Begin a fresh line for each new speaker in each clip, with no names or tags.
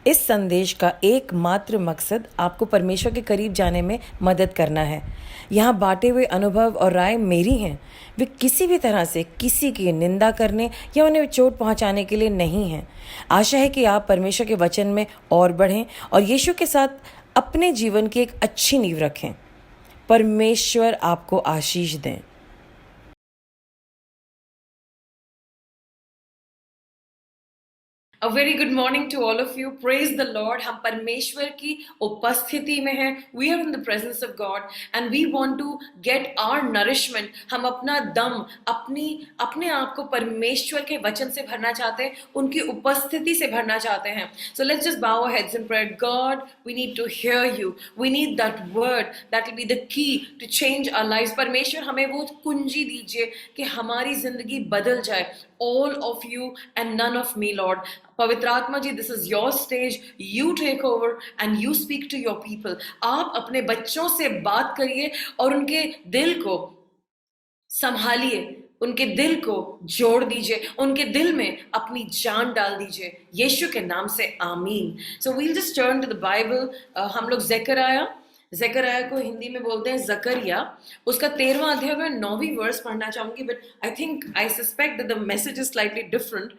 इस संदेश का एकमात्र मकसद आपको परमेश्वर के करीब जाने में मदद करना है। यहाँ बांटे हुए अनुभव और राय मेरी हैं, वे किसी भी तरह से किसी की निंदा करने या उन्हें चोट पहुँचाने के लिए नहीं हैं। आशा है कि आप परमेश्वर के वचन में और बढ़ें और यीशु के साथ अपने जीवन की एक अच्छी नींव रखें। परमेश्वर आपको आशीष दें।
A very good morning to all of you. Praise the Lord. हम परमेश्वर की उपस्थिति में हैं. We are in the presence of God and we want to get our nourishment. हम अपना दम अपने आप को परमेश्वर के वचन से भरना चाहते हैं, उनकी उपस्थिति से भरना चाहते हैं. So let's just bow our heads in prayer. God, we need to hear you. We need that word that will be the key to change our lives. परमेश्वर हमें वो कुंजी दीजिए कि हमारी जिंदगी बदल जाए. All of you and none of me, Lord. पवित्र आत्मा जी, this is your stage. You take over and you speak to your people. आप अपने बच्चों से बात करिए और उनके दिल को संभालिए, उनके दिल को जोड़ दीजिए, उनके दिल में अपनी जान डाल दीजिए, यीशु के नाम से आमीन. So we'll just turn to the Bible. हम लोग ज़करिया को हिंदी में बोलते हैं ज़करिया, उसका 13वां अध्याय में 9वीं वर्स पढ़ना चाहूंगी, but I suspect that the message is slightly different.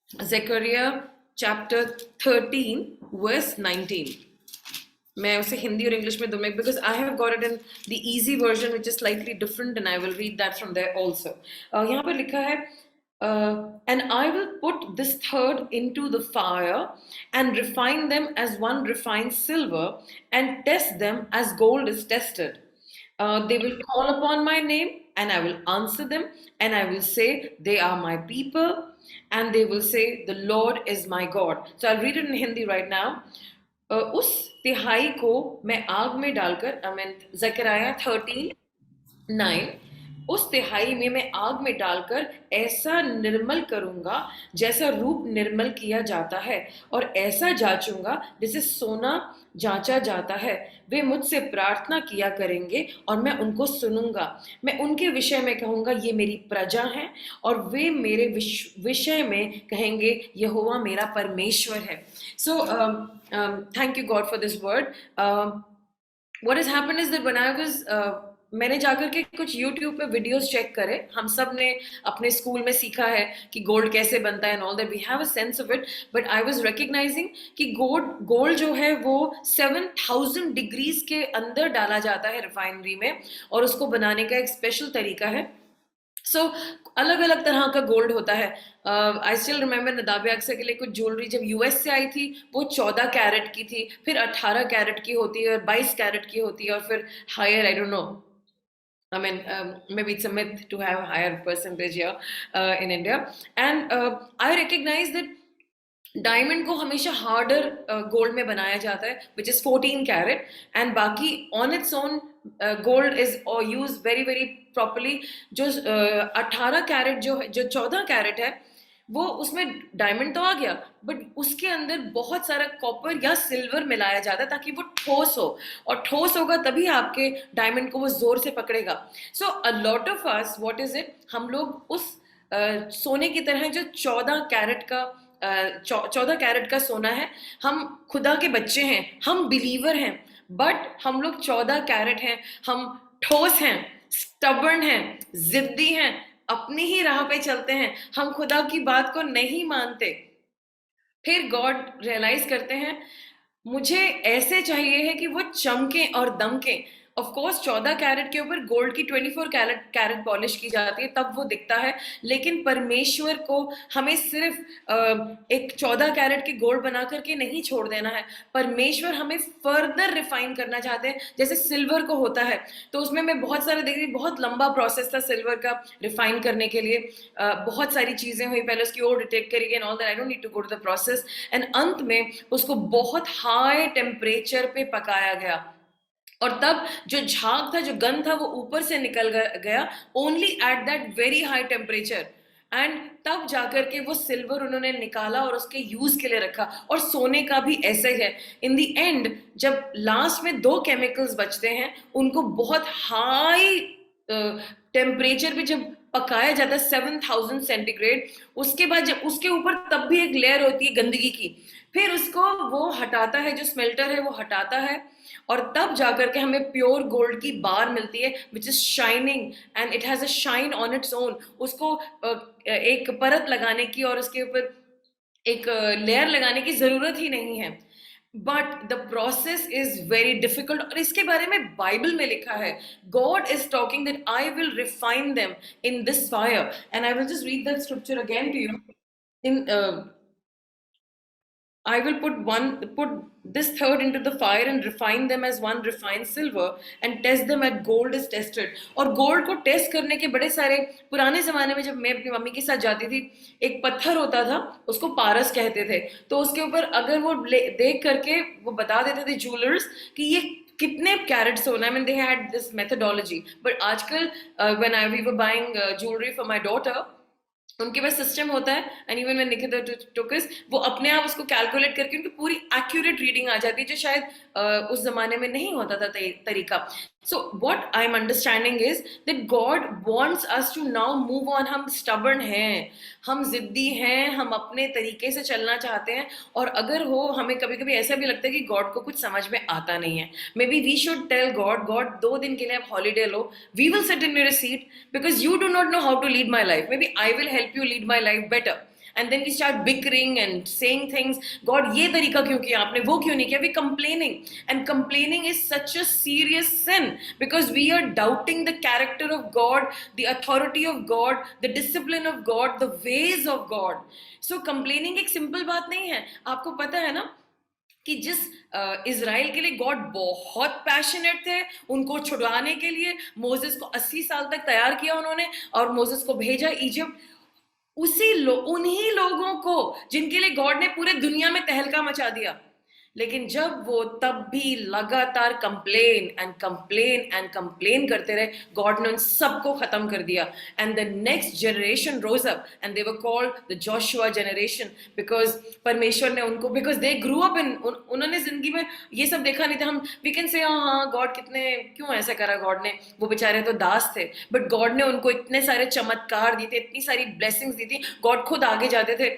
Zechariah chapter 13 verse 19. मैं उसे हिंदी और इंग्लिश में दूंगा because I have got it in the easy version which is slightly different and I will read that from there also. यहाँ पर लिखा है and I will put this third into the fire and refine them as one refines silver and test them as gold is tested. They will call upon my name and I will answer them and I will say they are my people and they will say the Lord is my God. So I'll read it in Hindi right now. उस तिहाई को मैं आग में डालकर, ज़करिया 13:9, उस तिहाई में मैं आग में डालकर ऐसा निर्मल करूंगा जैसा रूप निर्मल किया जाता है और ऐसा जांचूंगा जैसे सोना जांचा जाता है. वे मुझसे प्रार्थना किया करेंगे और मैं उनको सुनूंगा. मैं उनके विषय में कहूंगा ये मेरी प्रजा है और वे मेरे विषय में कहेंगे यहोवा मेरा परमेश्वर है. So thank you God for this word. What has happened is that when I was मैंने जाकर के कुछ YouTube पे वीडियोस चेक करे. हम सब ने अपने स्कूल में सीखा है कि गोल्ड कैसे बनता है and all that. We have a sense of it, but I was recognizing कि गोल्ड जो है वो 7000 डिग्रीज के अंदर डाला जाता है रिफाइनरी में और उसको बनाने का एक स्पेशल तरीका है. So अलग अलग तरह का गोल्ड होता है. आई स्टिल रिमेम्बर नदाबे अक्सर के लिए कुछ ज्वेलरी जब यूएस से आई थी वो 14 कैरेट की थी, फिर 18 कैरेट की होती है और 22 कैरेट की होती है और फिर higher, I don't know. I mean, maybe it's a myth to have a higher percentage here in India. And I recognize that diamond को हमेशा हार्डर गोल्ड में बनाया जाता है विच इज 14 कैरेट एंड बाकी on its own gold is use very very properly. जो 18 carat जो 14 carat है वो उसमें डायमंड तो आ गया बट उसके अंदर बहुत सारा कॉपर या सिल्वर मिलाया जाता है ताकि वो ठोस हो, और ठोस होगा तभी आपके डायमंड को वो जोर से पकड़ेगा. So a lot of us, what is it, हम लोग उस सोने की तरह जो 14 कैरेट का सोना है, हम खुदा के बच्चे हैं, हम बिलीवर हैं, बट हम लोग 14 कैरेट हैं, हम ठोस हैं, स्टबर्न हैं, जिद्दी हैं, अपनी ही राह पे चलते हैं, हम खुदा की बात को नहीं मानते. फिर गॉड रियलाइज करते हैं मुझे ऐसे चाहिए है कि वो चमके और दमके. ऑफ कोर्स 14 कैरेट के ऊपर गोल्ड की 24 कैरेट पॉलिश की जाती है तब वो दिखता है, लेकिन परमेश्वर को हमें सिर्फ एक 14 कैरेट के गोल्ड बना करके नहीं छोड़ देना है. परमेश्वर हमें फर्दर रिफाइन करना चाहते हैं जैसे सिल्वर को होता है. तो उसमें मैं बहुत सारे देख रही, बहुत लंबा प्रोसेस था सिल्वर का रिफाइन करने के लिए. बहुत सारी चीजें हुई, पहले उसकी ओर डिटेक्ट करी and all that. I don't need to go to the process. And अंत में उसको बहुत हाई टेम्परेचर पे पकाया गया और तब जो झाग था, जो गंध था, वो ऊपर से निकल गया only at that very high temperature. And तब जाकर के वो सिल्वर उन्होंने निकाला और उसके यूज के लिए रखा. और सोने का भी ऐसे ही है. इन द एंड जब लास्ट में 2 केमिकल्स बचते हैं, उनको बहुत हाई टेम्परेचर पे जब पकाया जाता है 7000 सेंटीग्रेड, उसके बाद जब उसके ऊपर तब भी एक लेयर होती है गंदगी की, फिर उसको वो हटाता है, जो स्मेल्टर है वो हटाता है, और तब जाकर के हमें प्योर गोल्ड की बार मिलती है which is shining and it has a shine on its own. उसको एक परत लगाने की और उसके ऊपर एक लेयर लगाने की जरूरत ही नहीं है। But the process is very difficult, और इसके बारे में बाइबल में लिखा है, God is talking that I will refine them in this fire, and I will just read that scripture again to you. In I will put this third into the fire and refine them as one refines silver and test them at gold is tested। और gold को test करने के बड़े सारे, पुराने जमाने में जब मैं अपनी मम्मी के साथ जाती थी, एक पत्थर होता था, उसको पारस कहते थे, तो उसके ऊपर अगर वो देख करके वो बता देते थे ज्वेलर्स कि ये कितने कैरेट सोना है। I mean they had this methodology, but आजकल when we were buying jewelry for my daughter, उनके पास सिस्टम होता है, एंड इवन व्हेन निकिता टुक अस, वो अपने आप उसको कैलकुलेट करके उनकी पूरी एक्यूरेट रीडिंग आ जाती है, जो शायद उस जमाने में नहीं होता था तरीका। So what I am understanding is that God wants us to now move on. हम स्टबर्न हैं, हम जिद्दी हैं, हम अपने तरीके से चलना चाहते हैं, और अगर हो हमें कभी कभी ऐसा भी लगता है कि गॉड को कुछ समझ में आता नहीं है, maybe we should tell God, God 2 दिन के लिए आप हॉलीडे लो, we will sit in your seat because you do not know how to lead my life, maybe I will help you lead my life better। And then we start bickering and saying things, God ये तरीका क्यों किया आपने, वो क्यों नहीं किया, we complaining, and complaining is such a serious sin because we are doubting the character of God, the authority of God, the discipline of God, the ways of God। So complaining एक simple बात नहीं है। आपको पता है ना कि जिस इज़राइल के लिए गॉड बहुत पैशनेट थे, उनको छुड़वाने के लिए मोसेस को 80 साल तक तैयार किया उन्होंने, और मोसेस को भेजा इजिप्ट, उन्हीं लोगों को जिनके लिए गॉड ने पूरे दुनिया में तहलका मचा दिया। लेकिन जब वो तब भी लगातार complain and complain and complain करते रहे, गॉड ने उन सबको खत्म कर दिया। And the next generation rose up and they were called the Joshua generation, because परमेश्वर ने उनको, because they grew up in, उन्होंने जिंदगी में ये सब देखा नहीं था। हम वी कैन से हाँ गॉड कितने, क्यों ऐसा करा गॉड ने, वो बेचारे तो दास थे, बट गॉड ने उनको इतने सारे चमत्कार दिए थे, इतनी सारी ब्लेसिंग्स दी थी, गॉड खुद आगे जाते थे।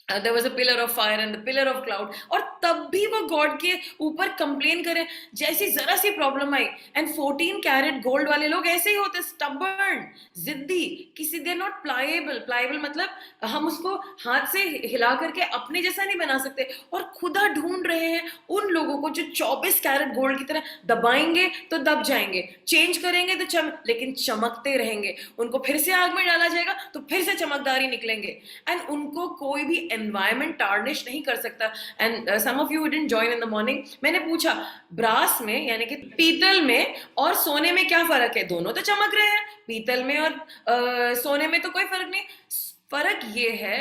there was a pillar of fire and the pillar of cloud, और तब भी वो गॉड के ऊपर कंप्लेन करें जैसी जरा सी प्रॉब्लम आई। एंड 14 कैरेट गोल्ड वाले लोग ऐसे ही होते, स्टबर्न, जिद्दी, किसी दे नॉट प्लायेबल। प्लायेबल मतलब हम उसको हाथ से हिला करके अपने जैसा नहीं बना सकते, और खुदा ढूंढ रहे हैं उन लोगों को जो 24 कैरेट गोल्ड की तरह दबाएंगे तो दब जाएंगे, चेंज करेंगे तो लेकिन चमकते रहेंगे। उनको फिर से आग में डाला जाएगा तो फिर से चमकदारी निकलेंगे, एंड उनको कोई भी एनवायरमेंट टार्निश नहीं कर सकता। And some of you didn't join in the morning, मैंने पूछा ब्रास में यानी कि पीतल में और सोने में क्या फर्क है, दोनों तो चमक रहे हैं, पीतल में और सोने में तो कोई फर्क नहीं। फर्क ये है,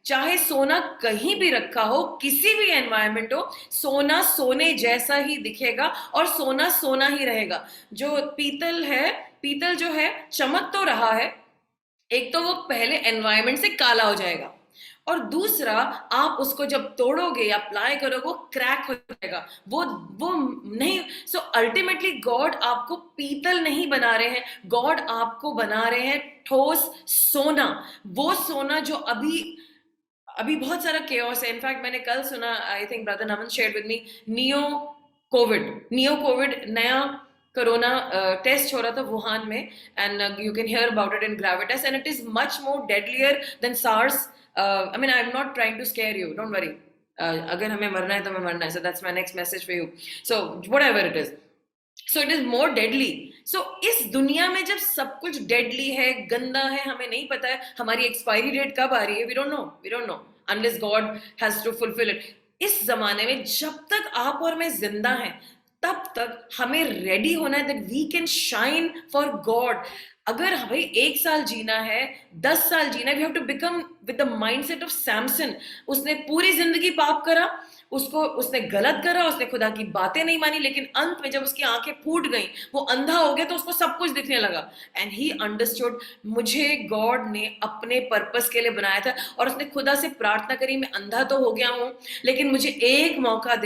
चाहे सोना कहीं भी रखा हो, किसी भी एनवायरनमेंट हो, सोना सोने जैसा ही दिखेगा और सोना सोना ही रहेगा। जो पीतल है, पीतल जो है चमक तो रहा है, एक तो वो पहले एनवायरनमेंट से काला हो जाएगा, और दूसरा आप उसको जब तोड़ोगे या अप्लाई करोगे वो क्रैक हो जाएगा, वो नहीं। सो अल्टीमेटली गॉड आपको पीतल नहीं बना रहे हैं, गॉड आपको बना रहे हैं ठोस सोना, वो सोना जो अभी बहुत सारा केओस है। इनफैक्ट मैंने कल सुना, I think brother Naman shared with me, neo covid नया कोरोना टेस्ट हो रहा था वुहान में, and you can hear about it in Gravitas, and it is much more deadlier than SARS. I mean, I'm not trying to scare you, don't worry। अगर हमें मरना है तो हमें मरना है, so that's my next message for you। So whatever it is, so it is more deadly। so इस दुनिया में जब सब कुछ deadly है, गंदा है, हमें नहीं पता है हमारी एक्सपायरी डेट कब आ रही है, we don't know unless God has to fulfill it। इस जमाने में जब तक आप और मैं जिंदा हैं, तब तक हमें रेडी होना है that we can shine for God। अगर भाई 1 साल जीना है, 10 साल जीना है, we have to become with the mindset of Samson। उसने पूरी जिंदगी पाप करा, उसने गलत करा, उसने खुदा की बातें नहीं मानी, लेकिन अंत में जब उसकी आंखें फूट गई, वो अंधा हो गया, तो उसको सब कुछ दिखने लगा। एंड ही अंडरस्टूड, मुझे गॉड ने अपने पर्पस के लिए बनाया था, और उसने खुदा से प्रार्थना करी, मैं अंधा तो हो गया हूं, लेकिन मुझे एक मौका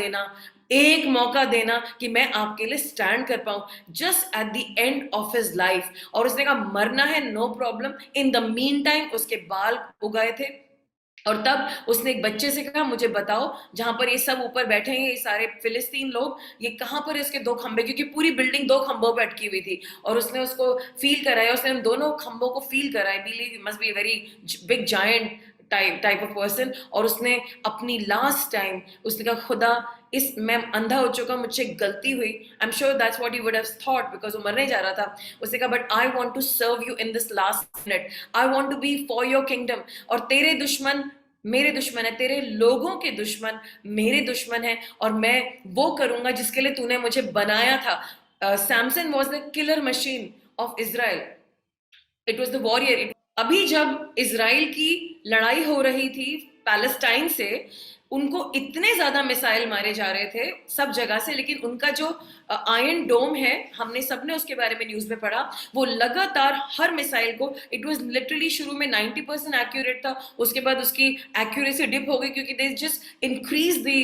देना कि मैं आपके लिए स्टैंड कर पाऊं, just at the end of his life. और उसने कहा मरना है, no problem. In the meantime उसके बाल उगाए थे, और तब उसने एक बच्चे से कहा, मुझे बताओ जहां पर ये सब ऊपर बैठे हैं, ये सारे फिलिस्तीन लोग, ये कहां पर इसके दो खंबे, क्योंकि पूरी बिल्डिंग दो खंभों पर अटकी हुई थी। और उसने उसको फील कराया, उसने उन दोनों खंभों को फील कराया। Believe must be very big giant type of person. और उसने अपनी लास्ट टाइम उसने कहा, खुदा इस मैं अंधा हो चुका, मुझसे गलती हुई। I am sure that's what he would have thought, because वो मरने जा रहा था। उसने कहा, but I want to serve you in this last minute, I want to be for your kingdom. और तेरे दुश्मन मेरे दुश्मन है, तेरे लोगों के दुश्मन मेरे दुश्मन है, और मैं वो करूंगा जिसके लिए तूने मुझे बनाया था। Samson was the killer machine of Israel, it was the warrior. अभी जब इसराइल की लड़ाई हो रही थी पैलेस्टाइन से, उनको इतने ज्यादा मिसाइल मारे जा रहे थे सब जगह से, लेकिन उनका जो आयरन डोम है, हमने सबने उसके बारे में न्यूज में पढ़ा, वो लगातार हर मिसाइल को, इट वाज लिटरली शुरू में 90% एक्यूरेट था, उसके बाद उसकी एक्यूरेसी डिप हो गई क्योंकि they just increase the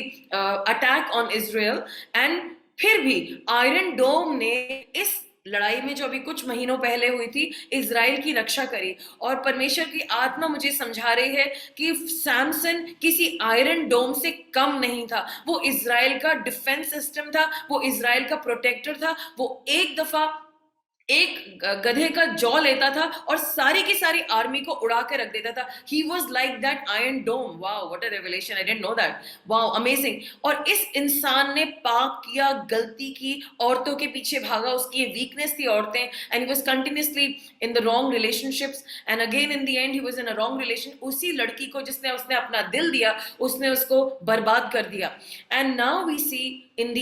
attack on Israel. And फिर भी आयरन डोम ने इस लड़ाई में जो अभी कुछ महीनों पहले हुई थी, इजराइल की रक्षा करी। और परमेश्वर की आत्मा मुझे समझा रही है कि सैमसन किसी आयरन डोम से कम नहीं था। वो इजराइल का डिफेंस सिस्टम था, वो इजराइल का प्रोटेक्टर था। वो एक दफा एक गधे का जौ लेता था और सारी की सारी आर्मी को उड़ा के रख देता था। He was like that iron dome. Wow, what a revelation, I didn't know that. Wow, amazing. और इस इंसान ने पाप किया, गलती की, औरतों के पीछे भागा, उसकी ये वीकनेस थी औरतें, and he was continuously in the wrong relationships, and again in the end he was in a wrong relation. उसी लड़की को जिसने उसने अपना दिल दिया, उसने उसको बर्बाद कर दिया। And now we see in the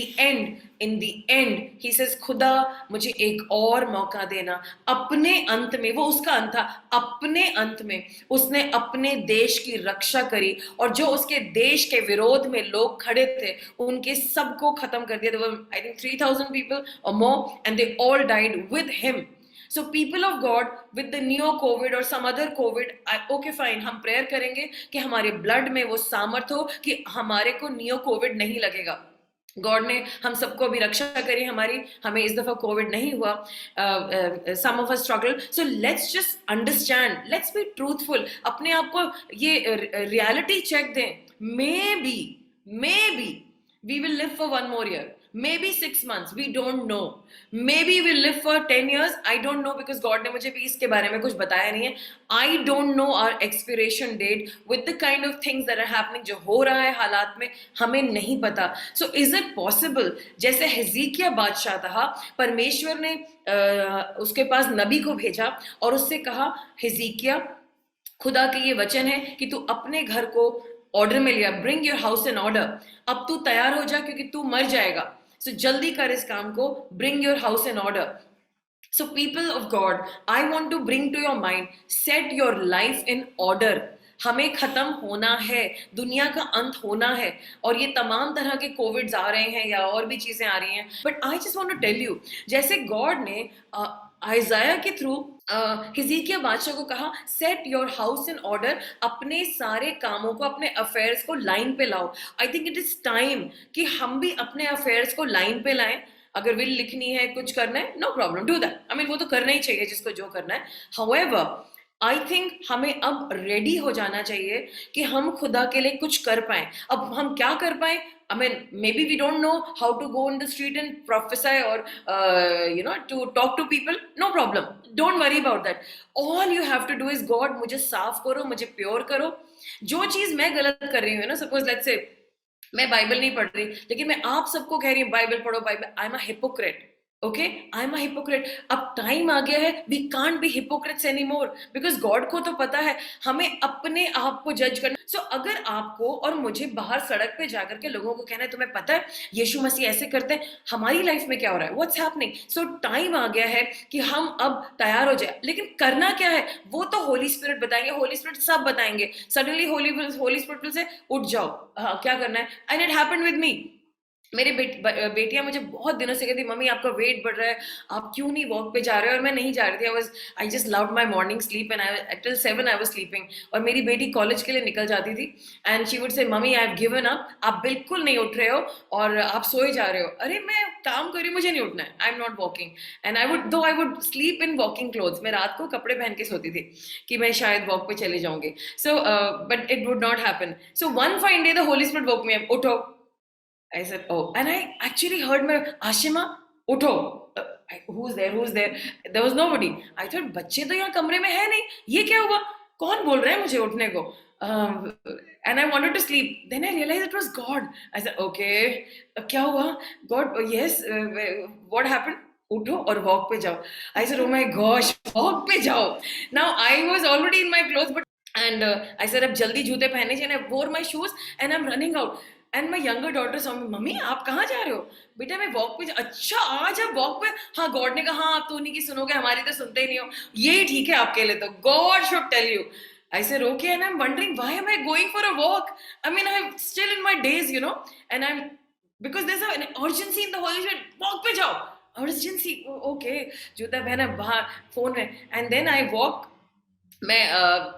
end he says, खुदा मुझे एक और मौका देना। अपने अंत में, वो उसका अंत था, अपने अंत में उसने अपने देश की रक्षा करी, और जो उसके देश के विरोध में लोग खड़े थे उनके सबको खत्म कर दिया। I think 3000 people or more, and they all died with him. So people of God, with the neo COVID or some other COVID, okay fine, हम प्रेयर करेंगे कि हमारे ब्लड में वो सामर्थ हो कि हमारे को नियो कोविड नहीं लगेगा। गॉड ने हम सबको अभी रक्षा करी हमारी, हमें इस दफा कोविड नहीं हुआ। Some of us struggle, so let's just understand, let's be truthful, अपने आप को ये रियलिटी चेक दें। Maybe we will live for one more year, maybe 6 months, we don't know, maybe we'll live for 10 years, I don't know, because God ने मुझे भी इसके बारे में कुछ बताया नहीं है। I don't know our expiration date with the kind of things that are happening, जो हो रहा है हालात में, हमें नहीं पता। So is it possible, जैसे हिजकिय्याह बादशाह था, परमेश्वर ने उसके पास नबी को भेजा और उससे कहा, हिजकिय्याह, खुदा के ये वचन है कि तू अपने घर को ऑर्डर में लिया, bring your house in order, अब तू तैयार हो जा क्योंकि तू मर जाएगा। सो जल्दी कर इस काम को, bring your house in order. So people of God, I want to bring to your mind, set your life in order. हमें खत्म होना है, दुनिया का अंत होना है, और ये तमाम तरह के कोविड्स आ रहे हैं या और भी चीजें आ रही हैं, but I just want to tell you, जैसे गॉड ने आइजाया के थ्रू हिजकिय्याह बादशाह को कहा, set your house in order, अपने सारे कामों को, अपने अफेयर्स को लाइन पे लाओ। I think it is time कि हम भी अपने अफेयर्स को लाइन पे लाएं। अगर विल लिखनी है, कुछ करना है, no problem, do that, I mean वो तो करना ही चाहिए जिसको जो करना है। हाउएवर आई थिंक हमें अब रेडी हो जाना चाहिए कि हम खुदा के लिए कुछ कर पाए। अब हम क्या कर पाए? I mean, maybe we don't know how to go in the street and prophesy or, to talk to people. No problem. Don't worry about that. All you have to do is, God, मुझे साफ करो, मुझे pure करो। जो चीज मैं गलत कर रही हूँ ना, सपोज लेट्स से मैं बाइबल नहीं पढ़ रही, लेकिन मैं आप सबको कह रही हूँ बाइबल पढ़ो, Bible, I am a hypocrite. Okay, I am a hypocrite. अब टाइम आ गया है, we can't be hypocrites any more, because God को तो पता है हमें अपने आप को जज करना। सो अगर आपको और मुझे बाहर सड़क पे जाकर के लोगों को कहना है, तुम्हें पता है यीशु मसीह ऐसे करते हैं, हमारी लाइफ में क्या हो रहा है, व्हाट्स हैपनिंग, सो टाइम आ गया है कि हम अब तैयार हो जाए। लेकिन करना क्या है, वो तो होली स्पिरिट बताएंगे, होली स्पिरिट सब बताएंगे। सडनली होली स्पिरिट से उठ जाओ, हाँ क्या करना है, and it happened with me. मेरी बेटियां मुझे बहुत दिनों से कहती मम्मी आपका वेट बढ़ रहा है, आप क्यों नहीं वॉक पे जा रहे हो? और मैं नहीं जा रही थी। I just love my morning sleep and I till 7 I was sleeping. और मेरी बेटी कॉलेज के लिए निकल जाती थी and she would say mummy I have given up, आप बिल्कुल नहीं उठ रहे हो और आप सोए जा रहे हो। अरे मैं काम कर रही हूँ, मुझे नहीं उठना है, आई am not walking. And I would sleep in walking clothes, मैं रात को कपड़े पहन के सोती थी कि मैं शायद वॉक पे चले जाऊंगी। So but it would not happen. So one fine day the Holi spirit woke me up, उठो। I said, oh, and I actually heard my Ashima, उठो. Who's there? Who's there? There was nobody. I thought बच्चे तो यहाँ कमरे में है नहीं, ये क्या हुआ? कौन बोल रहा है मुझे उठने को? And I wanted to sleep. Then I realized it was God. I said, okay, क्या हुआ? God, yes. What happened? उठो और वॉक पे जाओ. I said, oh my gosh, walk पे जाओ. Now I was already in my clothes, but and I said अब जल्दी जूते पहनने चाहिए. And I wore my shoes and I'm running out. And my younger daughter saw mummy आप कहाँ जा रहे हो? बेटा मैं वॉक पे अच्छा आज आप वॉक पे? हाँ गॉड ने कहा हाँ आप तो उन्हीं की सुनोगे, हमारी तो सुनते ही नहीं हो, ये ठीक है आपके लिए, तो God should tell you. I said okay, and I'm wondering why am I going for a walk? I mean I'm still in my days, you know, and I'm because there's an urgency in the Holy Spirit. Walk पे जाओ, urgency, okay, जूता पहना बाहर phone में, and then I walk। मैं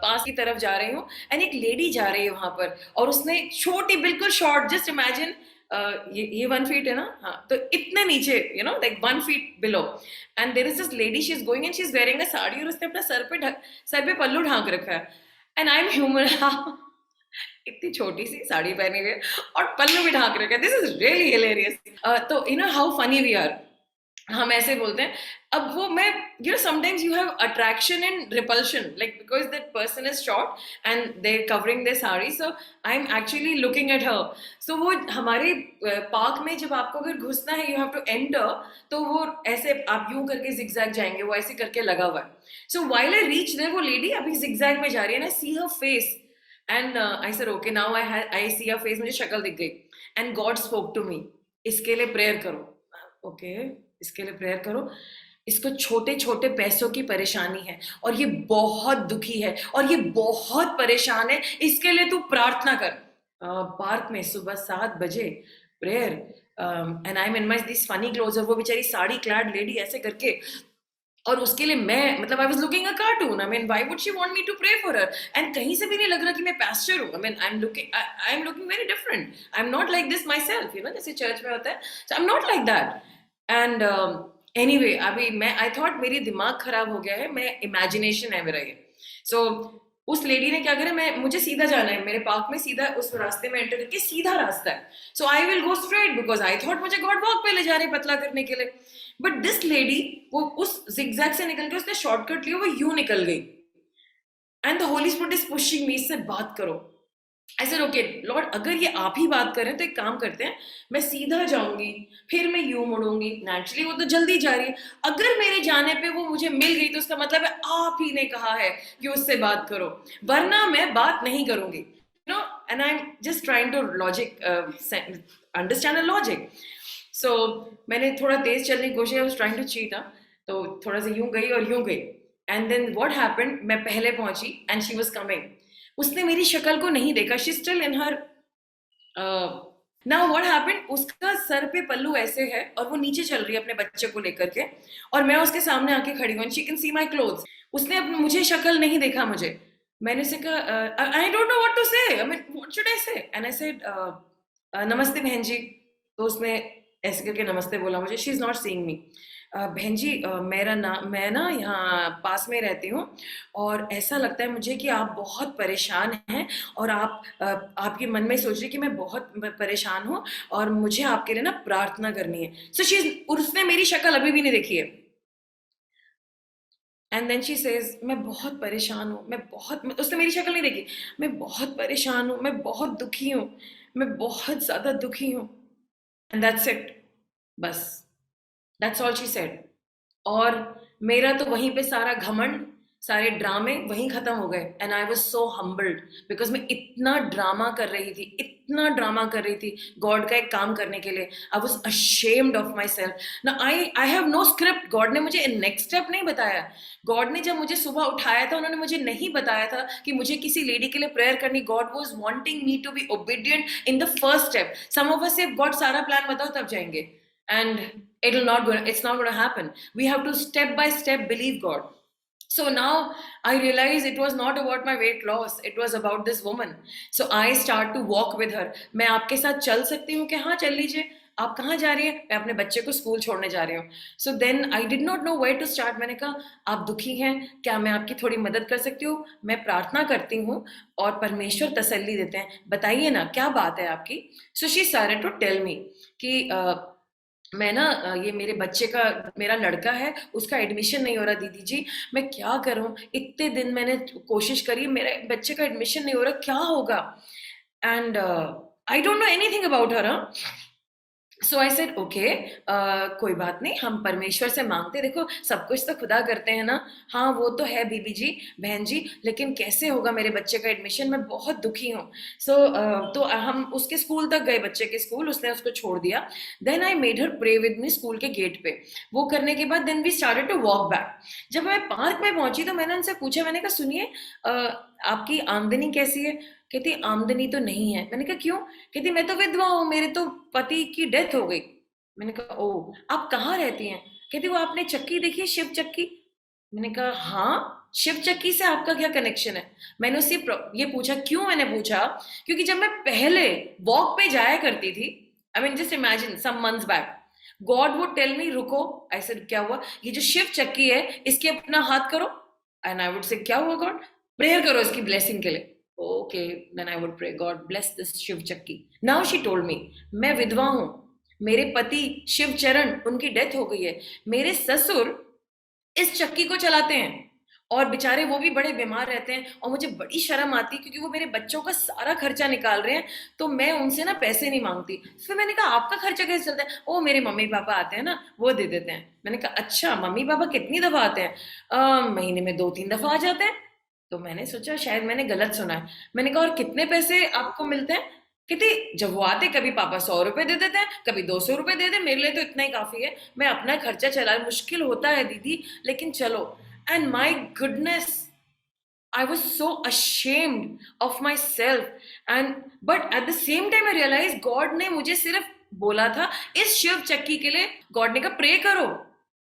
पास की तरफ जा रही हूँ एंड एक लेडी जा रही है वहां पर और उसने छोटी बिल्कुल शॉर्ट, जस्ट इमेजिन ये 1 फीट है ना, हाँ तो इतने नीचे, you know like 1 feet below, and there is this lady, she is going and she is wearing a sari और उसने अपना सर पे पल्लू ढांक रखा है एंड आई एम ह्यूमन। इतनी छोटी सी साड़ी पहनी हुई है और पल्लू भी ढांक रखा है, दिस इज रियली हिलेरियस। तो you know how funny we are, हम ऐसे बोलते हैं। अब वो मैं you know sometimes you have attraction and repulsion like because that person is short and they covering their sari, so I am actually looking at her. So वो हमारे park में जब आपको अगर घुसना है यू हैव टू एंटर, तो वो ऐसे आप यूं करके जिगजैग जाएंगे, वो ऐसे करके लगा हुआ है। So while I reach there, वो लेडी अभी जिगजैग में जा रही है, ना see her face and I said okay now I see her face, मुझे शक्ल दिख गई and God spoke to me, इसके लिए प्रेयर करो। ओके इसके लिए प्रेयर करो, इसको छोटे छोटे पैसों की परेशानी है और ये बहुत दुखी है और ये बहुत परेशान है, इसके लिए तू प्रार्थना कर। पार्क में सुबह 7 बजे prayer, and I M in my this funny clothes, और वो बेचारी साड़ी क्लैड लेडी ऐसे करके, और उसके लिए मैं मतलब I was looking a cartoon, I mean why would she want me to pray for her, and कहीं से भी नहीं लग रहा कि मैं पास्टर हूँ। I mean I am looking very different, I am not like this myself, you know जैसे चर्च में होता है, so I am not like that. And anyway अभी मैं आई थॉट मेरी दिमाग खराब हो गया है, मैं इमेजिनेशन है मेरा ये। सो उस लेडी ने क्या करा, मैं मुझे सीधा जाना है मेरे पार्क में, सीधा उस रास्ते में एंटर करके सीधा रास्ता है, so I will go straight because I thought मुझे गॉड वॉक पे ले जा रहे पतला करने के लिए। बट दिस लेडी वो उस जिगजैग से निकल के उसने शॉर्टकट लिया, वो यूं निकल गई and the Holi spirit is pushing me, इससे बात करो। आई सेड ओके लॉर्ड अगर ये आप ही बात करें तो एक काम करते हैं, मैं सीधा जाऊंगी फिर मैं यूं मुड़ूंगी, नेचुरली वो तो जल्दी जा रही है, अगर मेरे जाने पे वो मुझे मिल गई तो उसका मतलब है आप ही ने कहा है कि उससे बात करो, वरना मैं बात नहीं करूंगी, you know. And I am just trying to logic understand a logic. So मैंने थोड़ा तेज चलने की कोशिश, I was trying to cheat, तो थोड़ा सा यूं गई और यूं गई, एंड देन व्हाट हैपेंड, मैं पहले पहुंची एंड शी वाज कमिंग, उसने मेरी शक्ल को नहीं देखा, she still in her. Now what happened, उसका सर पे पल्लू ऐसे है और वो नीचे चल रही है अपने बच्चे को लेकर के, और मैं उसके सामने आके खड़ी हूँ, she can see my clothes, उसने मुझे शक्ल नहीं देखा मुझे। मैंने उसे कहा I don't know what to say, I mean what should I say, and I said नमस्ते बहन जी, तो उसने ऐसे करके नमस्ते बोला मुझे, शी इज नॉट सीइंग मी। बहन जी मेरा नाम, मैं ना यहाँ पास में रहती हूँ और ऐसा लगता है मुझे कि आप बहुत परेशान हैं और आप आपके मन में सोच रही कि मैं बहुत परेशान हूँ और मुझे आपके लिए ना प्रार्थना करनी है। सो शी, उसने मेरी शक्ल अभी भी नहीं देखी है, एंड देन शी सेज मैं बहुत परेशान हूँ, मैं बहुत, उसने मेरी शक्ल नहीं देखी, मैं बहुत परेशान हूँ, मैं बहुत दुखी हूँ, मैं बहुत ज्यादा दुखी हूँ, एंड दैट्स इट, बस दैट्स ऑल शी सेड। और मेरा तो वहीं पे सारा घमंड, सारे ड्रामे वहीं खत्म हो गए and I was so humbled because मैं इतना ड्रामा कर रही थी, इतना ड्रामा कर रही थी गॉड का एक काम करने के लिए. I was ashamed of myself ना. I have no script. God ने मुझे नेक्स्ट स्टेप नहीं बताया. गॉड ने जब मुझे सुबह उठाया था उन्होंने मुझे नहीं बताया था कि मुझे किसी लेडी के लिए प्रेयर करनी. God was wanting me to be obedient in the first step. Some of us से गॉड सारा प्लान बताओ तब जाएंगे and it's not going to happen. We have to step by step believe God. So now I realize it was not about my weight loss, it was about this woman. So I start to walk with her. मैं आपके साथ चल सकती हूँ कि हाँ चल लीजिए. आप कहाँ जा रही है? मैं अपने बच्चे को स्कूल छोड़ने जा रही हूँ. So then I did not know where to start. मैंने कहा आप दुखी हैं, क्या मैं आपकी थोड़ी मदद कर सकती हूँ? मैं प्रार्थना करती हूँ और परमेश्वर तसल्ली देते हैं. बताइए ना क्या बात है आपकी. So she started to tell me कि मैं ना ये मेरे बच्चे का, मेरा लड़का है उसका एडमिशन नहीं हो रहा दीदी जी. मैं क्या करूं, इतने दिन मैंने कोशिश करी, मेरे बच्चे का एडमिशन नहीं हो रहा, क्या होगा. And I don't know anything about her. So I said okay, कोई बात नहीं, हम परमेश्वर से मांगते. देखो सब कुछ तो खुदा करते हैं ना. हाँ वो तो है बीबी जी, बहन जी, लेकिन कैसे होगा मेरे बच्चे का एडमिशन, मैं बहुत दुखी हूँ. सो तो हम उसके स्कूल तक गए, बच्चे के स्कूल, उसने उसको छोड़ दिया. Then I made her pray with me school के गेट पे. वो करने के बाद then we started to walk back. जब मैं पार्क में पहुंची तो मैंने उनसे पूछा, मैंने कहा सुनिए आपकी आमदनी कैसी है. कहती आमदनी तो नहीं है. मैंने कहा क्यों. कहती मैं तो विधवा हूँ, मेरे तो पति की डेथ हो गई. मैंने कहा ओ, आप कहाँ रहती हैं. कहती वो आपने चक्की देखी है, शिव चक्की. मैंने कहा हाँ, शिव चक्की से आपका क्या कनेक्शन है. मैंने उससे ये पूछा. क्यों मैंने पूछा, क्योंकि जब मैं पहले वॉक पे जाया करती थी, I mean just imagine some months back, God would tell me रुको. ऐसे क्या हुआ, ये जो शिव चक्की है इसके अपना हाथ करो. एंड आई वुड से क्या हुआ गॉड, प्रेयर करो इसकी ब्लेसिंग के लिए. Okay, then I would pray, God bless this Shiv चक्की. Now she told me, मैं विधवा हूँ, मेरे पति शिव चरण, उनकी डेथ हो गई है. मेरे ससुर इस चक्की को चलाते हैं और बेचारे वो भी बड़े बीमार रहते हैं और मुझे बड़ी शर्म आती है क्योंकि वो मेरे बच्चों का सारा खर्चा निकाल रहे हैं, तो मैं उनसे ना पैसे नहीं मांगती. फिर मैंने कहा आपका खर्चा कैसे चलता है. ओ मेरे मम्मी पापा आते हैं ना, वो दे देते हैं. मैंने कहा अच्छा, मम्मी पापा कितनी दफा आते हैं. महीने में 2-3 दफा आ जाते हैं. तो मैंने सोचा शायद मैंने गलत सुना है. मैंने कहा और कितने पैसे आपको मिलते हैं. कहती जब वो आते कभी पापा 100 रुपए दे देते हैं, कभी 200 रुपए दे दे, मेरे लिए तो इतना ही काफी है, मैं अपना खर्चा चला. मुश्किल होता है दीदी, लेकिन चलो. And my goodness, I was so ashamed of myself. And but at the same time I realized God ने मुझे सिर्फ बोला था इस शिव चक्की के लिए. गॉड ने कहा प्रे करो,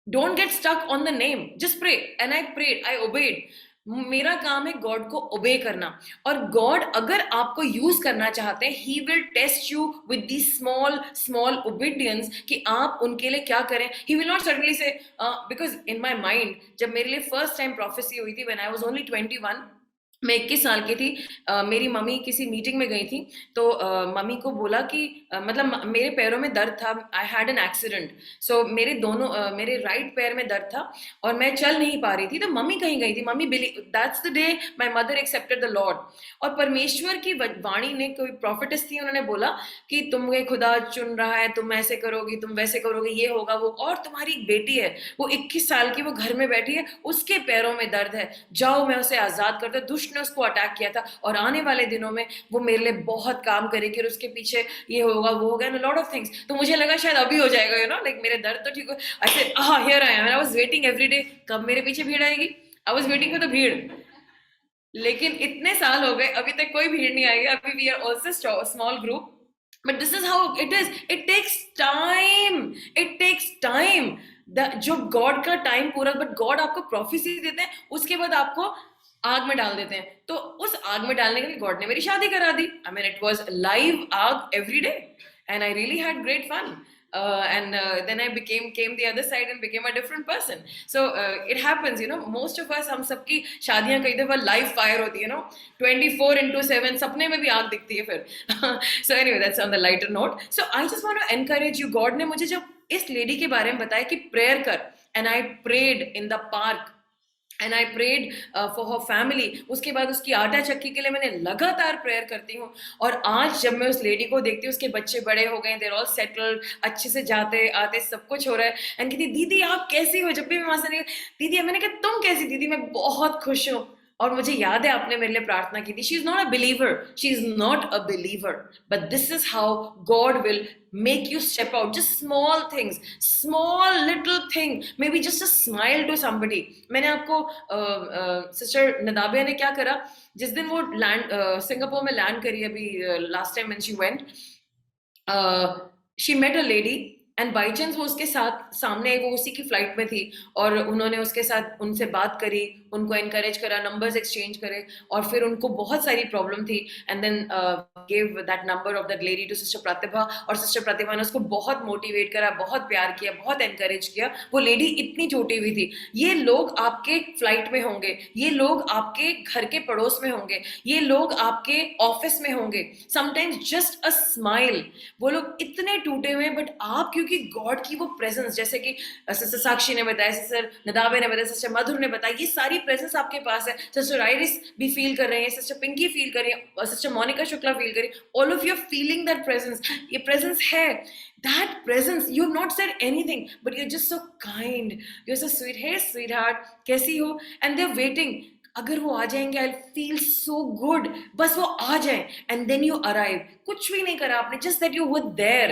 don't get stuck on the name, just pray. And I prayed, I obeyed. मेरा काम है गॉड को ओबे करना. और गॉड अगर आपको यूज करना चाहते हैं, he will test you with the small small obedience कि आप उनके लिए क्या करें. ही विल नॉट सडनली से, बिकॉज इन माई माइंड जब मेरे लिए फर्स्ट टाइम प्रोफेसी हुई थी व्हेन आई वाज ओनली 21, मैं 21 साल की थी. मेरी मम्मी किसी मीटिंग में गई थी, तो मम्मी को बोला कि मतलब मेरे पैरों में दर्द था. I had an accident. So मेरे दोनों मेरे राइट पैर में दर्द था और मैं चल नहीं पा रही थी. तो मम्मी कहीं गई थी. Mummy that's the day my mother accepted the Lord. और परमेश्वर की वाणी ने, कोई प्रॉफिटेस थी, उन्होंने बोला कि तुम्हें खुदा चुन रहा है, तुम ऐसे करोगी, तुम वैसे करोगे, ये होगा वो. और तुम्हारी एक बेटी है, वो 21 साल की, वो घर में बैठी है, उसके पैरों में दर्द है, जाओ मैं उसे आजाद करता. दुष्ट ने उसको अटैक किया था और आने वाले दिनों में वो मेरे लिए बहुत काम करेगी और उसके पीछे ये होगा वो होगा, लॉट ऑफ थिंग्स. तो मुझे लगा शायद अभी हो जाएगा, यू नो, लाइक मेरे दर्द तो ठीक हो. ऐसे here I am, I was waiting every day, कब मेरे पीछे भीड़ आएगी. I was waiting for the भीड़. लेकिन इतने साल हो गए, अभी तक कोई भीड़ नहीं आई. अभी we are also small group. But this is how it is. It takes time. It takes time. जो गॉड का टाइम पूरा, बट गॉड आपको प्रोफेसी देते हैं, उसके बाद आपको आग में डाल देते हैं. तो उस आग में डालने के लिए गॉड ने मेरी शादी करा दी. I mean it was live आग every day and I really had great fun. And then I came the other side and became a different person. So it happens, you know, most of us, हम सबकी शादियां कई दफा live fire होती है, 24/7, सपने में भी आग दिखती है फिर. So anyway, that's on the lighter note. So I just want to encourage you. God ने मुझे जब इस लेडी के बारे में बताया कि प्रेयर कर, and I prayed in the park. And I prayed for her family. उसके बाद उसकी आटा चक्की के लिए मैंने लगातार प्रेयर करती हूँ। और आज जब मैं उस लेडी को देखती हूँ, उसके बच्चे बड़े हो गए, देर ऑल सेटल्ड, अच्छे से जाते आते सब कुछ हो रहा है, एंड कहती दीदी आप कैसी हो। जब भी मैं वहां से दीदी, मैंने कहा तुम कैसी दीदी, मैं बहुत खुश हूँ। और मुझे याद है आपने मेरे लिए प्रार्थना की थी। She is not a believer, she is not a believer, but this is how God will make you step out. Just small things, small little thing, maybe just a smile to somebody. मैंने आपको sister नदाबिया ने क्या करा, जिस दिन वो land Singapore में land करी अभी last time when she went, she met a lady, and by chance वो उसके साथ सामने आई, वो उसी की फ्लाइट में थी, और उन्होंने उसके साथ उनसे बात करी, उनको एनकरेज करा, नंबर्स एक्सचेंज करे, और फिर उनको बहुत सारी प्रॉब्लम थी, and then give that number of that lady to sister Pratibha, और सिस्टर प्रतिभा ने उसको बहुत मोटिवेट करा, बहुत प्यार किया, बहुत एनकरेज किया। वो लेडी इतनी चोटी हुई थी। ये लोग आपके फ्लाइट में होंगे, ये लोग आपके घर के पड़ोस में होंगे, ये लोग आपके ऑफिस में होंगे, समटाइम्स जस्ट अ स्माइल। वो लोग इतने टूटे हुए हैं, बट आप क्योंकि गॉड की वो प्रेजेंस, जैसे कि सिस्टर साक्षी ने बताया, सिस्टर नदाबे ने बताया, सिस्टर मधुर ने बताया, ये सारी प्रेजेंस आपके पास है। सिस्टर आइरिस भी फील कर रही है, सिस्टर पिंकी फील कर रही है, सिस्टर मोनिका शुक्ला फील कर रही है, all of you are feeling that presence. ये प्रेजेंस है, that presence, you have not said anything, but you're just so kind, you're so sweet, hey sweetheart कैसी हो, and they're waiting। अगर वो आ जाएंगे, आई फील सो गुड, बस वो आ जाए, एंड देन यू अराइव। कुछ भी नहीं करा आपने, just that you were there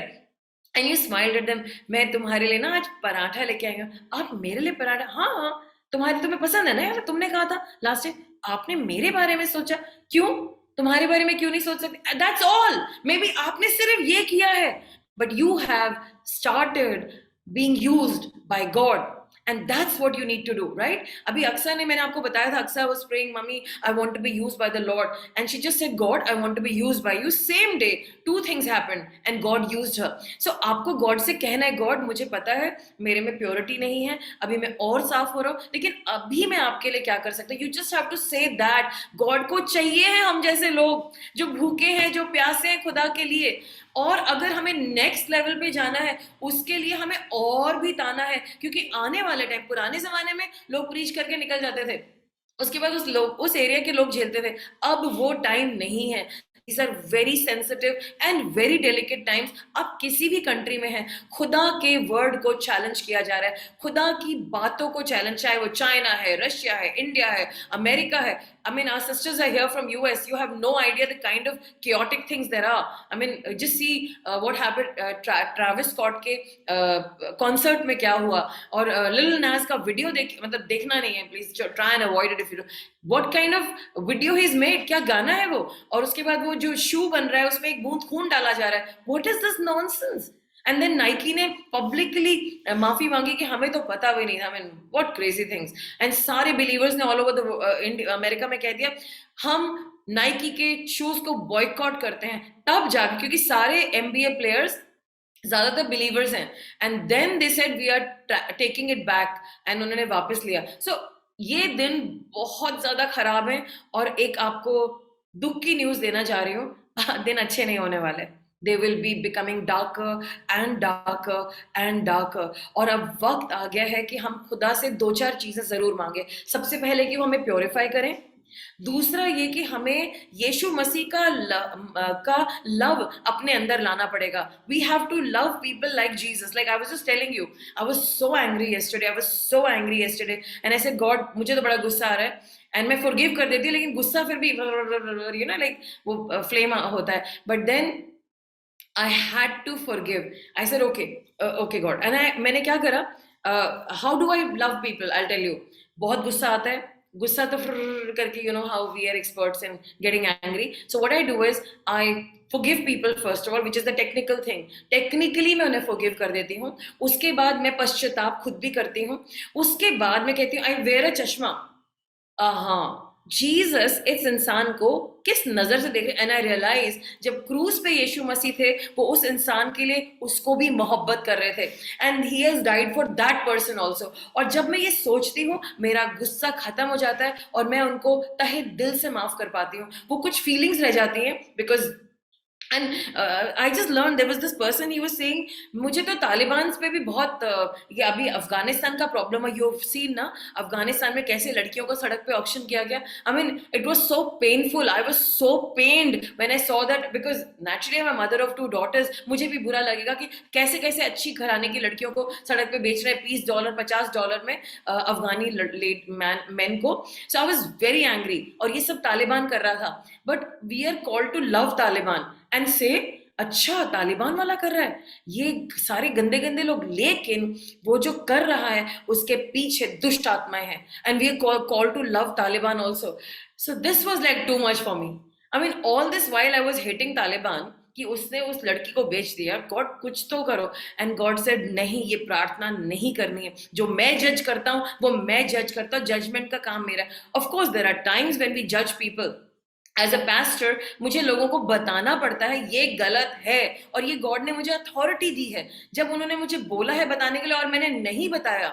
and you smiled at them. मैं तुम्हारे लिए ना आज पराठा लेके आई हूँ। आप मेरे लिए पराठा? हाँ हाँ, तुम्हारी तुम्हें पसंद है ना यार, तुमने कहा था लास्ट टाइम। आपने मेरे बारे में सोचा, क्यों? तुम्हारे बारे में क्यों नहीं सोच सकती? That's all. मे बी आपने सिर्फ ये किया है, but you have started being used by God, and that's what you need to do, right? अभी अक्सा ने, मैंने आपको बताया था, Aqsa was praying, mummy I want to be used by the Lord, and she just said God I want to be used by you, same day two things happened and God used her। so आपको God से कहना है, God मुझे पता है मेरे में purity नहीं है, अभी मैं और साफ हो रहा हूँ, लेकिन अभी मैं आपके लिए क्या कर सकता हूँ। You just have to say that। God को चाहिए है हम जैसे लोग जो भूखे हैं, जो प्यासे हैं खुदा के लिए। और अगर हमें नेक्स्ट लेवल पे जाना है, उसके लिए हमें और भी ताना है, क्योंकि आने वाले टाइम, पुराने जमाने में लोग प्रीच करके निकल जाते थे, उसके बाद उस एरिया के लोग झेलते थे। अब वो टाइम नहीं है। These are very sensitive and very delicate times। आप किसी भी कंट्री में हैं, खुदा के वर्ड को चैलेंज किया जा रहा है, खुदा की बातों को चैलेंज, चाहे वो चाइना है, रशिया है, इंडिया है, अमेरिका है। I mean, our sisters are here from US. You have no idea the kind of chaotic things there are. I mean, just see what happened Travis Scott के concert में क्या हुआ, और little नास का video मतलब देखना नहीं है, please try and avoid it if you. What kind of video he is made, क्या गाना है वो। और उसके बाद वो जो शू बन रहा है, उसमें एक बूंद खून डाला जा रहा है। What is this nonsense? And then Nike ने पब्लिकली माफी मांगी कि हमें तो पता भी नहीं था। I mean what crazy things. And सारे बिलीवर्स ने ऑल ओवर द अमेरिका में कह दिया हम नाइकी के शूज को बॉयकॉट करते हैं, तब जाके, क्योंकि सारे एमबीए प्लेयर्स ज्यादातर बिलीवर्स हैं, and then they said we are taking it back, and उन्होंने वापस लिया। सो ये दिन बहुत ज्यादा खराब है, और एक आपको दुख की न्यूज देना चाह रही हूँ, दिन अच्छे नहीं होने वाले। They will be becoming darker and darker and darker। और अब वक्त आ गया है कि हम खुदा से दो चार चीजें जरूर मांगे। सबसे पहले कि वो हमें प्योरीफाई करें, दूसरा ये कि हमें यीशु मसीह का लव अपने अंदर लाना पड़ेगा। We have to love people like Jesus. Like I was just telling you, I was so angry yesterday and I said God मुझे तो बड़ा गुस्सा आ रहा है, एंड मैं फॉरगिव कर देती हूँ, लेकिन गुस्सा फिर भी यू नो लाइक वो फ्लेम होता है। But then I had to forgive। I said, okay God। And मैंने क्या करा? How do I love people? I'll tell you। बहुत गुस्सा आता है, गुस्सा तो करके, you know how we are experts in getting angry। So what I do is I forgive people first of all, which is the technical thing। Technically मैं उन्हें forgive कर देती हूँ, उसके बाद मैं पश्चाताप खुद भी करती हूँ, उसके बाद मैं कहती हूँ I wear a चश्मा। हाँ, जीसस इस इंसान को किस नजर से देख रहे। एंड आई रियलाइज जब क्रूज पे यीशु मसीह थे, वो उस इंसान के लिए उसको भी मोहब्बत कर रहे थे, and he has died for that person also. और जब मैं ये सोचती हूँ, मेरा गुस्सा खत्म हो जाता है, और मैं उनको तहे दिल से माफ कर पाती हूँ। वो कुछ फीलिंग्स रह जाती हैं, because And I just learned there was this person, he was saying मुझे तो तालिबान पे भी बहुत ये अभी अफगानिस्तान का प्रॉब्लम है, यू हैव सीन ना अफगानिस्तान में कैसे लड़कियों को सड़क पे ऑक्शन किया गया. I mean it was so painful, I was so pained when I saw that, because naturally I am mother of 2 daughters. मुझे भी बुरा लगेगा कि कैसे कैसे अच्छी घराने की लड़कियों को सड़क पे बेच रहे हैं $20 $50 में अफगानी मैन को. So I was very angry, और ये सब तालिबान कर रहा था. But we are called to love Taliban and से अच्छा तालिबान वाला कर रहा है, ये सारे गंदे गंदे लोग, लेकिन वो जो कर रहा है उसके पीछे दुष्ट आत्माएं हैं. And we are called to love Taliban also. So this was like too much for me. I mean all this while I was hating Taliban कि उसने उस लड़की को बेच दिया. गॉड कुछ तो करो. एंड गॉड सेड नहीं, ये प्रार्थना नहीं करनी है. जो मैं जज करता हूँ वो मैं जज करता हूँ, जजमेंट का काम मेरा है. Of course there are times when we जज पीपल. एज अ पास्टर मुझे लोगों को बताना पड़ता है ये गलत है, और ये गॉड ने मुझे अथॉरिटी दी है. जब उन्होंने मुझे बोला है बताने के लिए और मैंने नहीं बताया,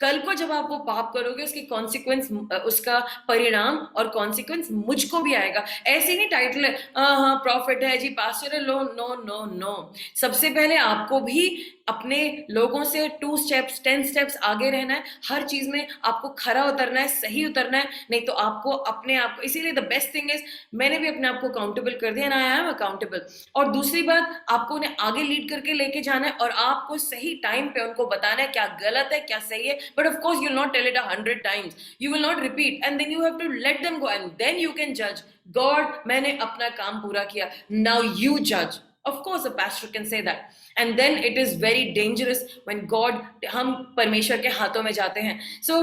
कल को जब आप वो पाप करोगे उसकी कॉन्सिक्वेंस, उसका परिणाम और कॉन्सिक्वेंस मुझको भी आएगा. ऐसे नहीं टाइटल है हाँ प्रॉफिट है जी, पास्टर है, लो, नो नो नो. सबसे पहले आपको भी अपने लोगों से 2 स्टेप्स 10 स्टेप्स आगे रहना है. हर चीज में आपको खरा उतरना है, सही उतरना है, नहीं तो आपको अपने आप को. इसीलिए द बेस्ट थिंग इज मैंने भी अपने आप को अकाउंटेबल कर दिया, एंड आई एम अकाउंटेबल. और दूसरी बात, आपको उन्हें आगे लीड करके लेके जाना है और आपको सही टाइम पे उनको बताना है क्या गलत है क्या सही है. But of course you will not tell it 100 times, you will not repeat, and then you have to let them go, and then you can जज. गॉड मैंने अपना काम पूरा किया, नाउ यू जज. Of course a pastor can say that, and then it is very dangerous when God, हम परमेश्वर के हाथों में जाते हैं. So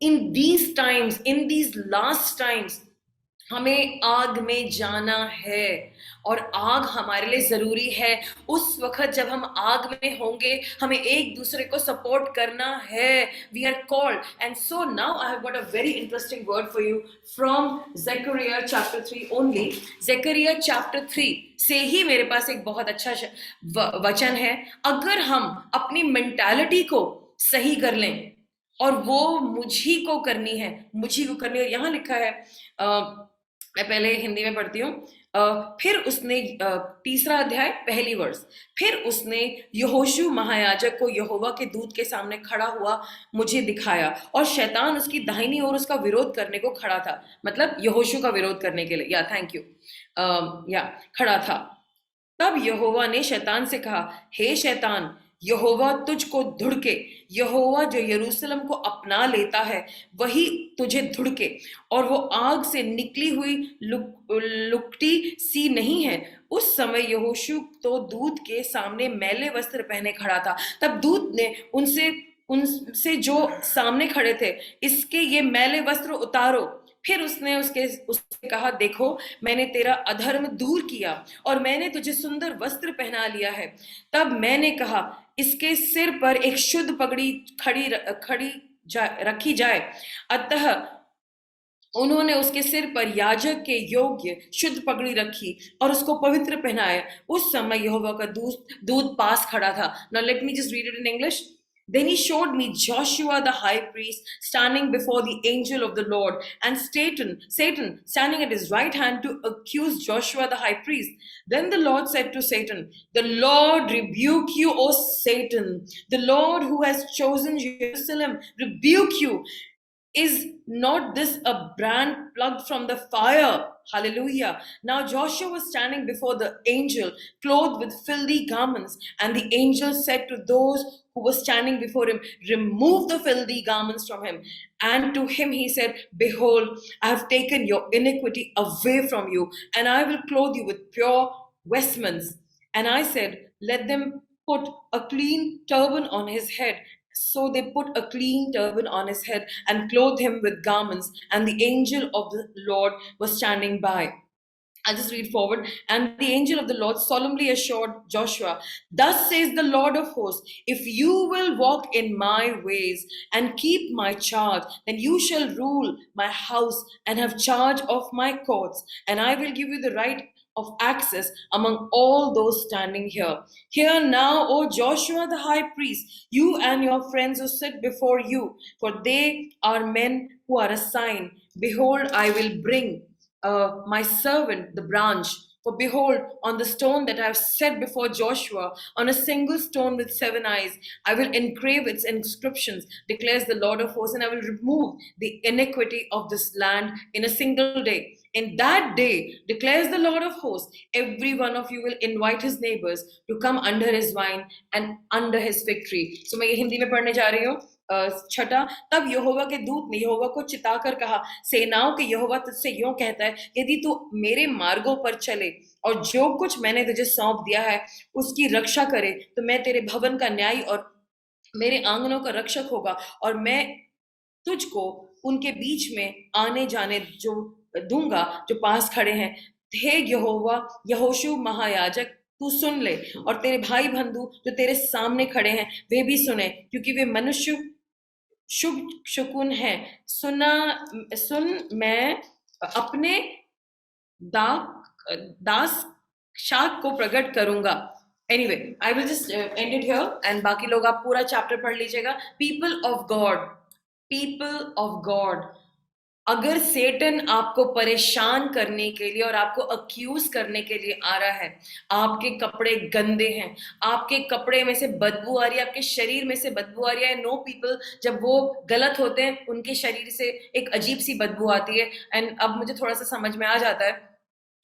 in these times, in these last times, हमें आग में जाना है, और आग हमारे लिए जरूरी है. उस वक्त जब हम आग में होंगे हमें एक दूसरे को सपोर्ट करना है. We are called. And so now I have got a very interesting word for you from Zechariah chapter 3 only. Zechariah chapter 3 से ही मेरे पास एक बहुत अच्छा वचन है. अगर हम अपनी मेंटालिटी को सही कर लें, और वो मुझी को करनी है, मुझी को करनी है. यहाँ लिखा है, मैं पहले हिंदी में पढ़ती हूँ. फिर उसने, तीसरा अध्याय पहली वर्ष, फिर उसने यहोशू महायाजक को यहोवा के दूत के सामने खड़ा हुआ मुझे दिखाया, और शैतान उसकी दाहिनी ओर उसका विरोध करने को खड़ा था. मतलब यहोशू का विरोध करने के लिए, या थैंक यू, या खड़ा था. तब यहोवा ने शैतान से कहा, हे शैतान, यहोवा तुझको धुड़के, यहोवा जो यरूशलेम को अपना लेता है वही तुझे धुड़के, और वो आग से निकली हुई लुकटी सी नहीं है. उस समय यहोशू तो दूत के सामने मैले वस्त्र पहने खड़ा था. तब दूत ने उनसे जो सामने खड़े थे, इसके ये मैले वस्त्र उतारो. फिर उसने कहा, देखो मैंने तेरा अधर्म दूर किया और मैंने तुझे सुंदर वस्त्र पहना लिया है. तब मैंने कहा, इसके सिर पर एक शुद्ध पगड़ी रखी जाए. अतः उन्होंने उसके सिर पर याजक के योग्य शुद्ध पगड़ी रखी और उसको पवित्र पहनाया. उस समय यहोवा का दूत पास खड़ा था. Now let me just read it in English. Then he showed me Joshua the high priest standing before the angel of the Lord, and Satan standing at his right hand to accuse Joshua the high priest. Then the Lord said to Satan, the Lord rebuke you, O Satan. The Lord who has chosen Jerusalem rebuke you. Is not this a brand plucked from the fire? Hallelujah. Now Joshua was standing before the angel, clothed with filthy garments, and the angel said to those who were standing before him, remove the filthy garments from him. And to him he said, behold, I have taken your iniquity away from you, and I will clothe you with pure vestments. And I said, let them put a clean turban on his head. So they put a clean turban on his head and clothed him with garments, and the angel of the Lord was standing by. I'll just read forward. And the angel of the Lord solemnly assured Joshua, thus says the Lord of hosts, if you will walk in my ways and keep my charge, then you shall rule my house and have charge of my courts, and I will give you the right of access among all those standing here. Hear now, O Joshua the high priest, you and your friends who sit before you, for they are men who are a sign. Behold, I will bring my servant, the branch, For behold, on the stone that I have set before Joshua, on a single stone with 7 eyes, I will engrave its inscriptions, declares the Lord of hosts, and I will remove the iniquity of this land in a single day. In that day, declares the Lord of hosts, every one of you will invite his neighbors to come under his vine and under his fig tree. So मैं ये हिंदी में पढ़ने जा रही हूँ. छठा, तब यहोवा के दूत ने यहोवा को चिताकर कहा, सेनाओं के यहोवा तुझसे यूं कहता है, यदि तू मेरे मार्गों पर चले और जो कुछ मैंने तुझे सौंप दिया है उसकी रक्षा करे, तो मैं तेरे भवन का न्यायी और मेरे आंगनों का रक्षक होगा, और मैं तुझको उनके बीच में आने जाने जो दूंगा जो पास खड़े हैं. हे यहोवा, यहोशू महायाजक, तू सुन ले, और तेरे भाई बंधु जो तेरे सामने खड़े हैं वे भी सुने, क्योंकि वे मनुष्य शुभ शकुन है. सुन, मैं अपने दास शाक को प्रकट करूंगा. Anyway, I will just end it here, and बाकी लोग आप पूरा चैप्टर पढ़ लीजिएगा. People of God, अगर सेटन आपको परेशान करने के लिए और आपको अक्यूज करने के लिए आ रहा है, आपके कपड़े गंदे हैं, आपके कपड़े में से बदबू आ रही है, आपके शरीर में से बदबू आ रही है. नो पीपल जब वो गलत होते हैं उनके शरीर से एक अजीब सी बदबू आती है. एंड अब मुझे थोड़ा सा समझ में आ जाता है.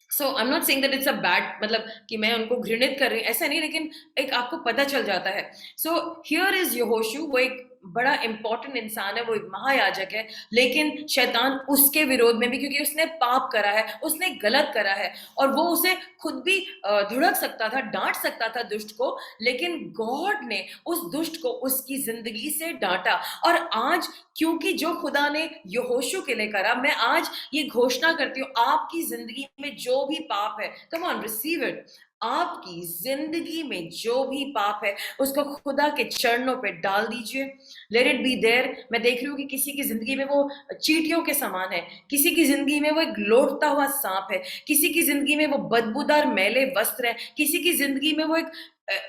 So I am not saying that it's a bad, मतलब कि मैं उनको घृणित कर रही हूँ, ऐसा नहीं, लेकिन एक आपको पता चल जाता है. सो हियर इज यहोशू, वो एक बड़ा इंपॉर्टेंट इंसान है, वो एक महायाजक है, लेकिन शैतान उसके विरोध में भी, क्योंकि उसने पाप करा है, उसने गलत करा है, और वो उसे खुद भी धुड़क सकता था, डांट सकता था दुष्ट को, लेकिन गॉड ने उस दुष्ट को उसकी जिंदगी से डांटा. और आज क्योंकि जो खुदा ने यहोशू के लिए करा, मैं आज ये घोषणा करती हूँ, आपकी जिंदगी में जो भी पाप है, कम ऑन रिसीव इट. आपकी जिंदगी में जो भी पाप है उसको खुदा के चरणों पे डाल दीजिए. Let it be there. मैं देख रही हूँ कि किसी की जिंदगी में वो चींटियों के समान है, किसी की जिंदगी में वो एक लौटता हुआ सांप है, किसी की जिंदगी में वो बदबूदार मैले वस्त्र है, किसी की जिंदगी में वो एक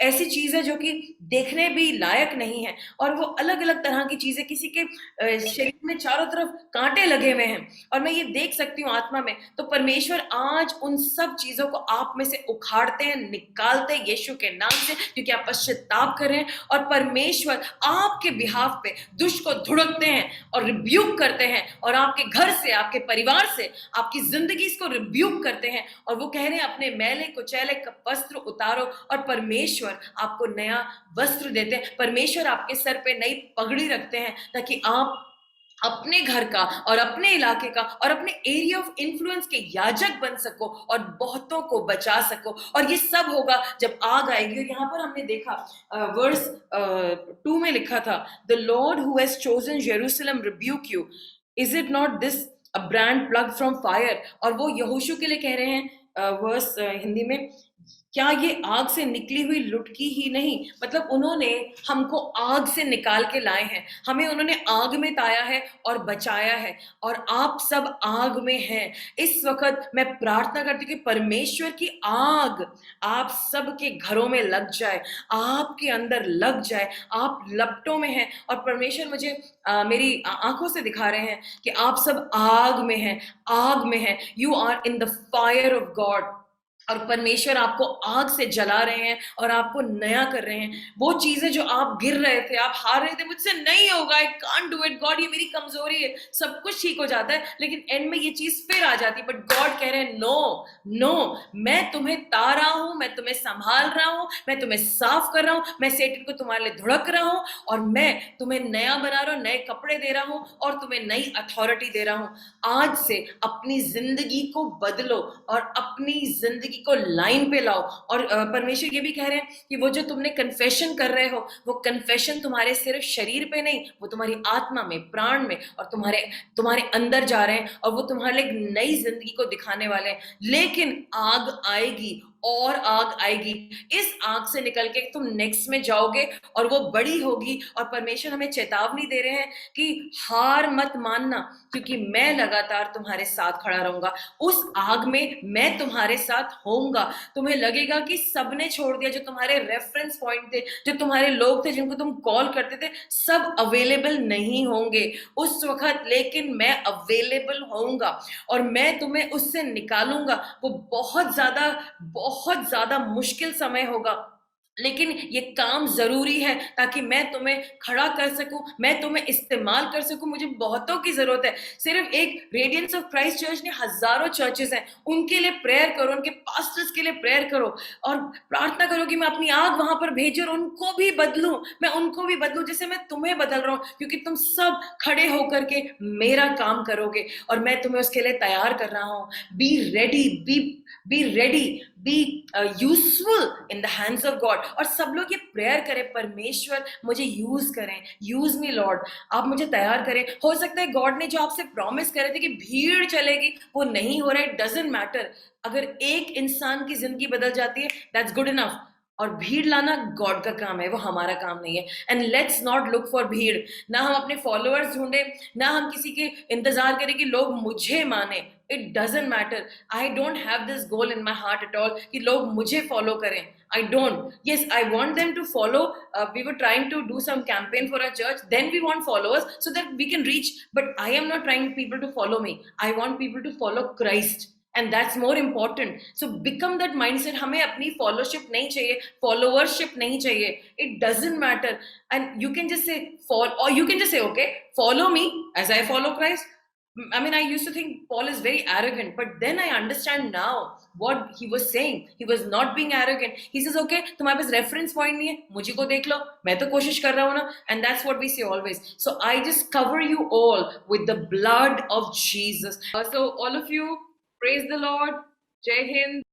ऐसी चीज है जो कि देखने भी लायक नहीं है, और वो अलग अलग तरह की चीजें, किसी के शरीर में चारों तरफ कांटे लगे हुए हैं, और मैं ये देख सकती हूँ आत्मा में. तो परमेश्वर आज उन सब चीजों को आप में से उखाड़ते हैं, निकालते हैं यीशु के नाम से, क्योंकि आप पश्चाताप कर रहे हैं, और परमेश्वर आपके बिहाफ पे दुष्ट को धुड़कते हैं और रिब्यूक करते हैं, और आपके घर से, आपके परिवार से, आपकी जिंदगी को रिब्यूक करते हैं, और वो कह रहे हैं अपने मैले कुचैले वस्त्र उतारो, और परमेश्वर आपको नया वस्त्र देते हैं. परमेश्वर आपके सर पे नई पगड़ी रखते हैं, ताकि आप अपने घर का और अपने इलाके का और अपने एरिया ऑफ इन्फ्लुएंस के याजक बन सको और बहुतों को बचा सको. और ये सब होगा जब आग आएगी. और यहाँ पर हमने देखा वर्स 2 में लिखा था, the Lord who has chosen Jerusalem rebuke you, is it not this a brand plug from fire. और वो यहोशू के लिए कह रहे हैं वर्स हिंदी में, क्या ये आग से निकली हुई लुटकी ही नहीं, मतलब उन्होंने हमको आग से निकाल के लाए हैं, हमें उन्होंने आग में ताया है और बचाया है, और आप सब आग में हैं. इस वक्त मैं प्रार्थना करती हूँ कि परमेश्वर की आग आप सबके घरों में लग जाए, आपके अंदर लग जाए. आप लपटों में हैं, और परमेश्वर मुझे मेरी आंखों से दिखा रहे हैं कि आप सब आग में हैं, आग में हैं. You are in the fire of God, और परमेश्वर आपको आग से जला रहे हैं और आपको नया कर रहे हैं. वो चीजें जो आप गिर रहे थे, आप हार रहे थे, मुझसे नहीं होगा, I can't do it God, ये मेरी कमजोरी है, सब कुछ ठीक हो जाता है, लेकिन एंड में ये चीज फिर आ जाती है. बट गॉड कह रहे हैं, नो नो, मैं तुम्हें ता रहा हूं, मैं तुम्हें संभाल रहा हूं, मैं तुम्हें साफ कर रहा हूं, मैं सेटन को तुम्हारे लिए धुड़क रहा हूं, और मैं तुम्हें नया बना रहा हूं, नए कपड़े दे रहा हूं, और तुम्हें नई अथॉरिटी दे रहा हूं. आज से अपनी जिंदगी को बदलो और अपनी जिंदगी को लाइन पे लाओ. और परमेश्वर ये भी कह रहे हैं कि वो जो तुमने कन्फेशन कर रहे हो, वो कन्फेशन तुम्हारे सिर्फ शरीर पे नहीं, वो तुम्हारी आत्मा में, प्राण में, और तुम्हारे अंदर जा रहे हैं, और वो तुम्हारे लिए एक नई जिंदगी को दिखाने वाले हैं. लेकिन आग आएगी और आग आएगी। इस आग से निकल के तुम नेक्स्ट में जाओगे और वो बड़ी होगी। और परमेश्वर हमें चेतावनी दे रहे हैं कि हार मत मानना, क्योंकि मैं लगातार तुम्हारे साथ खड़ा रहूंगा। उस आग में मैं तुम्हारे साथ होऊंगा। तुम्हें लगेगा कि सबने छोड़ दिया, जो तुम्हारे रेफरेंस पॉइंट थे, जो तुम्हारे लोग थे, जिनको तुम कॉल करते थे, सब अवेलेबल नहीं होंगे उस वक्त, लेकिन मैं अवेलेबल होऊंगा और मैं तुम्हें उससे निकालूंगा। वो बहुत ज्यादा मुश्किल समय होगा, लेकिन ये काम जरूरी है ताकि मैं तुम्हें खड़ा कर सकूं, मैं तुम्हें इस्तेमाल कर सकूं। मुझे बहुतों की जरूरत है। सिर्फ एक रेडियंस ऑफ क्राइस्ट चर्च ने हजारों चर्चेस हैं, उनके लिए प्रेयर करो, उनके पास्टर्स के लिए प्रेयर करो और प्रार्थना करो कि मैं अपनी आग वहां पर भेजूं और उनको भी बदलूं, मैं उनको भी बदलूं जैसे मैं तुम्हें बदल रहा हूं, क्योंकि तुम सब खड़े होकर के मेरा काम करोगे और मैं तुम्हें उसके लिए तैयार कर रहा हूं। Be ready, be useful in the hands of God. और सब लोग ये प्रेयर करें, परमेश्वर मुझे यूज करें, यूज मी लॉर्ड, आप मुझे तैयार करें। हो सकता है गॉड ने जो आपसे प्रॉमिस करे थे कि भीड़ चलेगी, वो नहीं हो रहा है, डजंट मैटर। अगर एक इंसान की जिंदगी बदल जाती है, दैट्स गुड इनफ। और भीड़ लाना गॉड का काम है, वो हमारा काम नहीं है। And let's not look for भीड़। ना हम अपने फॉलोअर्स ढूंढे, ना हम किसी के इंतजार करें कि लोग मुझे माने। It doesn't matter. I don't have this goal in my heart at all कि लोग मुझे फॉलो करें। I don't. Yes, I want them to follow. We were trying to do some campaign for our church. Then we want followers so that we can reach. But I am not trying people to follow me. I want people to follow Christ. And that's more important. So become that mindset. हमें अपनी followership नहीं चाहिए, followership नहीं चाहिए. It doesn't matter. And you can just say follow, or you can just say, okay, follow me as I follow Christ. I mean, I used to think Paul is very arrogant, but then I understand now what he was saying. He was not being arrogant. He says, okay, तुम्हारे पास reference point नहीं है, मुझे को देख लो, मैं तो कोशिश कर रहा हूँ ना. And that's what we say always. So I just cover you all with the blood of Jesus. So all of you, praise the Lord. Jai Hind.